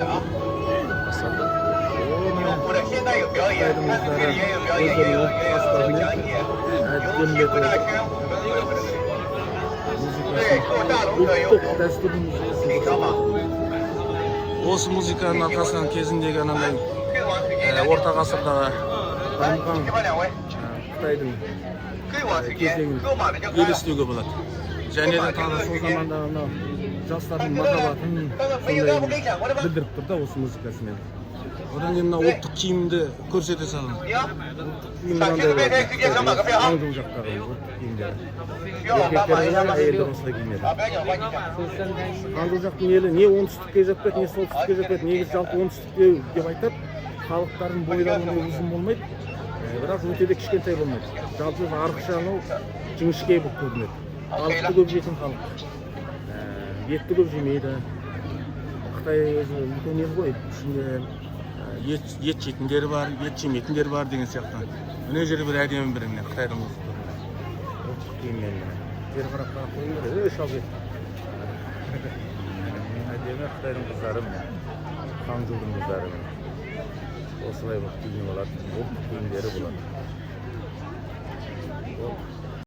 我的现在有表演，看这里也有表演，也有讲解，有不大圈，对，够大龙可有。 Осы музыканың арқасынан кезіндегі анандай орта ғасырдағы дамыған Қытайдың кезеңін елестеуге болады. Және де тағы сол замандағы мынау жастардың махаббатын сондай білдіріп тұр да осы музыкасымен. Одан кейін мына ұлттық киімді көрсете салған. Ұлттық киім мынандай бар. Аңдың жақтағы ұлттық киімдері. Еркектер әйелдер осылай киінеді. Аңдың жақтың елі не оңтүстікке жатпайды, не солтүстікке жатпайды. Негізі жалпы оңтүстікке деп айтады. Халықтардың бойлары ұзын болмайды, бірақ өте де кішкентай болмайды. Жалпы арықша анау жіңішке болып көрінеді. Балықты көп жейтін халық. Етті көп жемейді. Қытай өзі үлкен ел ғой, ішінде ет жейтіндері бар, ет жемейтіндері бар деген сияқты. Мына жері бір әдемі бір міне Қытайдың ұлттық киіммен бері қарап қойыңдар. Шал кет. Әдемі Қытайдың қыздары міне. Ханчжоудың қыздары міне. Осылай болып киініп алады, ұлттық киімдері болады.